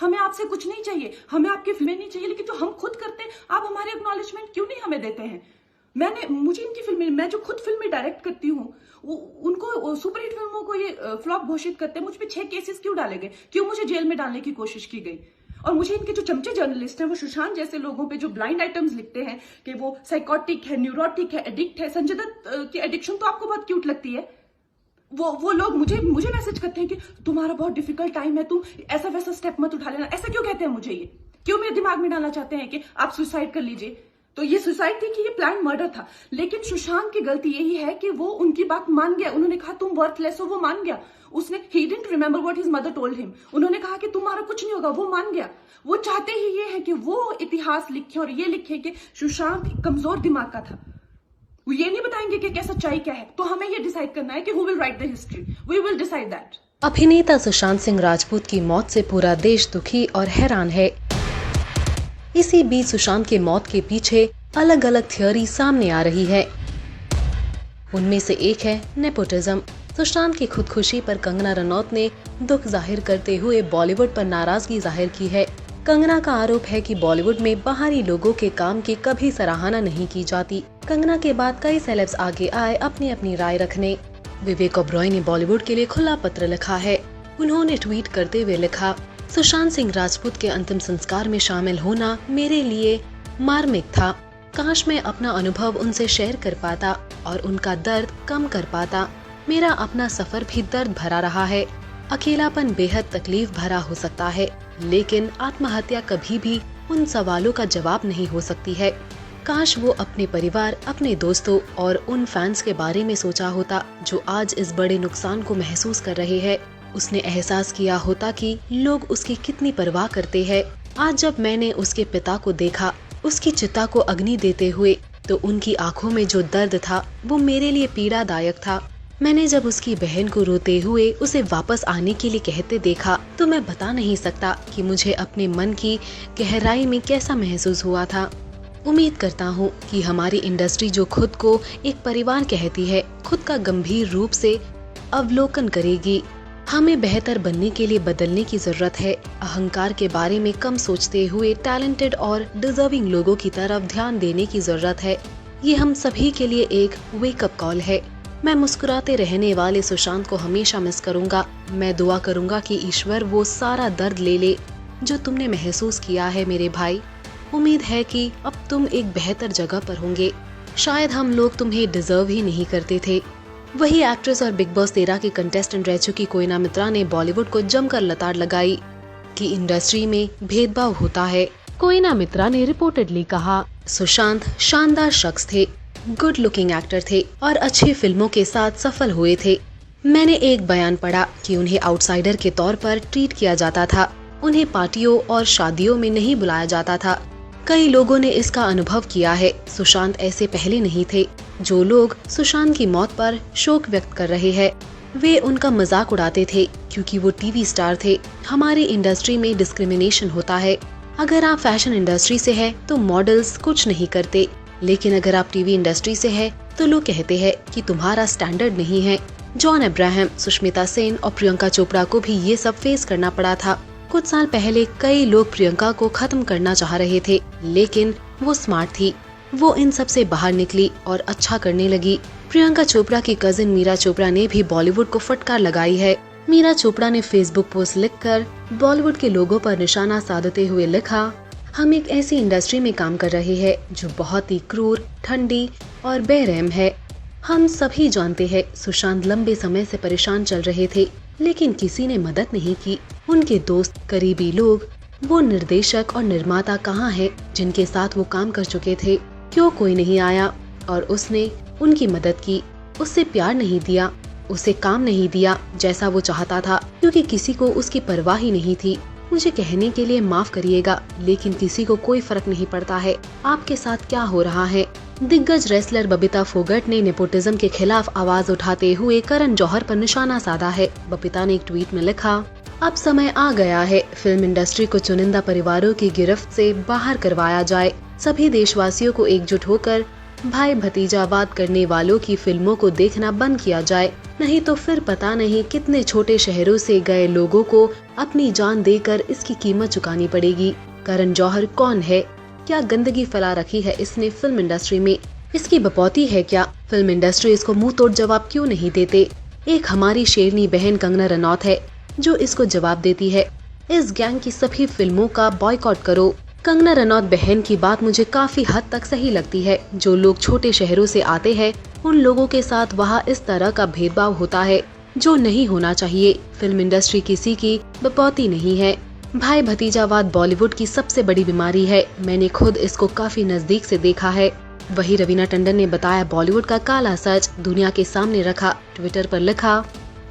हमें आपसे कुछ नहीं चाहिए, हमें आपकी फिल्में नहीं चाहिए, लेकिन जो हम खुद करते हैं आप हमारे एक्नॉलेजमेंट क्यों नहीं हमें देते हैं? मुझे इनकी फिल्में, मैं जो खुद फिल्में डायरेक्ट करती हूँ, उनको सुपरहिट फिल्मों को ये फ्लॉप घोषित करते हैं। मुझ पे 6 केसेस क्यों डाले गए? क्यों मुझे जेल में डालने की कोशिश की गई? और मुझे इनके जो चमचे जर्नलिस्ट हैं, वो सुशांत जैसे लोगों पे जो ब्लाइंड आइटम्स लिखते हैं कि वो साइकोटिक है, न्यूरोटिक है, एडिक्ट है। संजय दत्त की एडिक्शन तो आपको बहुत क्यूट लगती है। वो लोग मुझे मैसेज करते हैं कि तुम्हारा बहुत डिफिकल्ट टाइम है, तुम ऐसा वैसा स्टेप मत उठा लेना। ऐसा क्यों कहते हैं मुझे? ये क्यों मेरे दिमाग में डालना चाहते हैं कि आप सुसाइड कर लीजिए? तो ये सुसाइड थी कि ये प्लान मर्डर था? लेकिन सुशांत की गलती यही है कि वो उनकी बात मान गया। उन्होंने कहा तुम वर्थलेस हो, वो मान गया। उसने he didn't remember what his mother told him. उन्होंने कहा कि तुम्हारा कुछ नहीं होगा, वो मान गया। वो चाहते ही ये है कि वो इतिहास लिखे और ये लिखे कि सुशांत कमजोर दिमाग का था। वो ये नहीं बताएंगे कि क्या सच्चाई क्या है। तो हमें ये डिसाइड करना है कि who will write the history. We will decide that. अभिनेता सुशांत सिंह राजपूत की मौत से पूरा देश दुखी और हैरान है। इसी बीच सुशांत के मौत के पीछे अलग अलग थ्योरी सामने आ रही है। उनमें से एक है नेपोटिज्म। सुशांत की खुदकुशी पर कंगना रनौत ने दुख जाहिर करते हुए बॉलीवुड पर नाराजगी जाहिर की है। कंगना का आरोप है कि बॉलीवुड में बाहरी लोगों के काम की कभी सराहना नहीं की जाती। कंगना के बाद कई सेलेब्स आगे आए अपनी अपनी राय रखने। विवेक ओबरॉय ने बॉलीवुड के लिए खुला पत्र लिखा है। उन्होंने ट्वीट करते हुए लिखा, सुशांत सिंह राजपूत के अंतिम संस्कार में शामिल होना मेरे लिए मार्मिक था। काश मैं अपना अनुभव उनसे शेयर कर पाता और उनका दर्द कम कर पाता। मेरा अपना सफर भी दर्द भरा रहा है। अकेलापन बेहद तकलीफ भरा हो सकता है, लेकिन आत्महत्या कभी भी उन सवालों का जवाब नहीं हो सकती है। काश वो अपने परिवार, अपने दोस्तों और उन फैंस के बारे में सोचा होता जो आज इस बड़े नुकसान को महसूस कर रहे हैं। उसने एहसास किया होता कि लोग उसकी कितनी परवाह करते हैं। आज जब मैंने उसके पिता को देखा, उसकी चिता को अग्नि देते हुए, तो उनकी आंखों में जो दर्द था वो मेरे लिए पीड़ादायक था। मैंने जब उसकी बहन को रोते हुए उसे वापस आने के लिए कहते देखा, तो मैं बता नहीं सकता कि मुझे अपने मन की गहराई में कैसा महसूस हुआ था। उम्मीद करता हूँ कि हमारी इंडस्ट्री जो खुद को एक परिवार कहती है, खुद का गंभीर रूप से अवलोकन करेगी। हमें बेहतर बनने के लिए बदलने की जरूरत है। अहंकार के बारे में कम सोचते हुए टैलेंटेड और डिजर्विंग लोगों की तरफ ध्यान देने की जरूरत है। ये हम सभी के लिए एक वेकअप कॉल है। मैं मुस्कुराते रहने वाले सुशांत को हमेशा मिस करूंगा। मैं दुआ करूंगा कि ईश्वर वो सारा दर्द ले ले जो तुमने महसूस किया है मेरे भाई। उम्मीद है कि अब तुम एक बेहतर जगह पर होंगे। शायद हम लोग तुम्हें डिजर्व ही नहीं करते थे। वही एक्ट्रेस और बिग बॉस 13 की कंटेस्टेंट रह चुकी कोयना मित्रा ने बॉलीवुड को जमकर लताड़ लगाई कि इंडस्ट्री में भेदभाव होता है। कोयना मित्रा ने रिपोर्टेडली कहा, सुशांत शानदार शख्स थे, गुड लुकिंग एक्टर थे और अच्छी फिल्मों के साथ सफल हुए थे। मैंने एक बयान पढ़ा कि उन्हें आउटसाइडर के तौर पर ट्रीट किया जाता था। उन्हें पार्टियों और शादियों में नहीं बुलाया जाता था। कई लोगों ने इसका अनुभव किया है। सुशांत ऐसे पहले नहीं थे। जो लोग सुशांत की मौत पर शोक व्यक्त कर रहे हैं, वे उनका मजाक उड़ाते थे क्योंकि वो टीवी स्टार थे। हमारी इंडस्ट्री में डिस्क्रिमिनेशन होता है। अगर आप फैशन इंडस्ट्री से है तो मॉडल्स कुछ नहीं करते, लेकिन अगर आप टीवी इंडस्ट्री से है तो लोग कहते हैं कि तुम्हारा स्टैंडर्ड नहीं है। जॉन अब्राहम, सुष्मिता सेन और प्रियंका चोपड़ा को भी ये सब फेस करना पड़ा था। कुछ साल पहले कई लोग प्रियंका को खत्म करना चाह रहे थे, लेकिन वो स्मार्ट थी। वो इन सब से बाहर निकली और अच्छा करने लगी। प्रियंका चोपड़ा की कजिन मीरा चोपड़ा ने भी बॉलीवुड को फटकार लगाई है। मीरा चोपड़ा ने फेसबुक पोस्ट लिखकर बॉलीवुड के लोगों पर निशाना साधते हुए लिखा, हम एक ऐसी इंडस्ट्री में काम कर रहे हैं जो बहुत ही क्रूर, ठंडी और बेरहम है। हम सभी जानते हैं सुशांत लंबे समय से परेशान चल रहे थे, लेकिन किसी ने मदद नहीं की। उनके दोस्त, करीबी लोग, वो निर्देशक और निर्माता कहाँ हैं जिनके साथ वो काम कर चुके थे? क्यों कोई नहीं आया और उसने उनकी मदद की? उससे प्यार नहीं दिया, उसे काम नहीं दिया जैसा वो चाहता था, क्योंकि किसी को उसकी परवाह ही नहीं थी। मुझे कहने के लिए माफ करिएगा, लेकिन किसी को कोई फर्क नहीं पड़ता है आपके साथ क्या हो रहा है। दिग्गज रेसलर बबीता फोगट ने नेपोटिज्म के खिलाफ आवाज उठाते हुए करण जौहर पर निशाना साधा है। बबीता ने एक ट्वीट में लिखा, अब समय आ गया है फिल्म इंडस्ट्री को चुनिंदा परिवारों की गिरफ्त से बाहर करवाया जाए। सभी देशवासियों को एकजुट होकर भाई भतीजावाद करने वालों की फिल्मों को देखना बंद किया जाए। नहीं तो फिर पता नहीं कितने छोटे शहरों से गए लोगों को अपनी जान देकर इसकी कीमत चुकानी पड़ेगी। करण जौहर कौन है? क्या गंदगी फैला रखी है इसने फिल्म इंडस्ट्री में? इसकी बपौती है क्या? फिल्म इंडस्ट्री इसको मुंह तोड़ जवाब क्यों नहीं देते? एक हमारी शेरनी बहन कंगना रनौत है जो इसको जवाब देती है, इस गैंग की सभी फिल्मों का बॉयकॉट करो। कंगना रनौत बहन की बात मुझे काफी हद तक सही लगती है। जो लोग छोटे शहरों से आते हैं उन लोगों के साथ वहाँ इस तरह का भेदभाव होता है जो नहीं होना चाहिए। फिल्म इंडस्ट्री किसी की बपौती नहीं है। भाई भतीजावाद बॉलीवुड की सबसे बड़ी बीमारी है। मैंने खुद इसको काफी नजदीक से देखा है। वही रवीना टंडन ने बताया बॉलीवुड का काला सच दुनिया के सामने रखा। ट्विटर पर लिखा,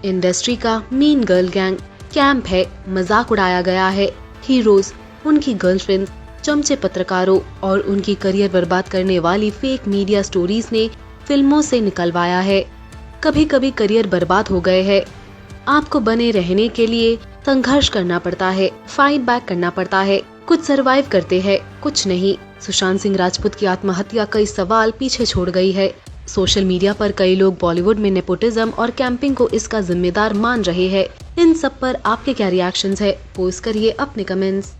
इंडस्ट्री का मीन गर्ल गैंग कैंप है, मजाक उड़ाया गया है। हीरोज, उनकी गर्लफ्रेंड, चमचे पत्रकारों और उनकी करियर बर्बाद करने वाली फेक मीडिया स्टोरीज ने फिल्मों से निकलवाया है। कभी कभी करियर बर्बाद हो गए हैं। आपको बने रहने के लिए संघर्ष करना पड़ता है, फाइट बैक करना पड़ता है। कुछ सरवाइव करते हैं, कुछ नहीं। सुशांत सिंह राजपूत की आत्महत्या कई सवाल पीछे छोड़ गई है। सोशल मीडिया पर कई लोग बॉलीवुड में नेपोटिज्म और कैंपिंग को इसका जिम्मेदार मान रहे हैं। इन सब पर आपके क्या रिएक्शंस है? पोस्ट करिए अपने कमेंट्स।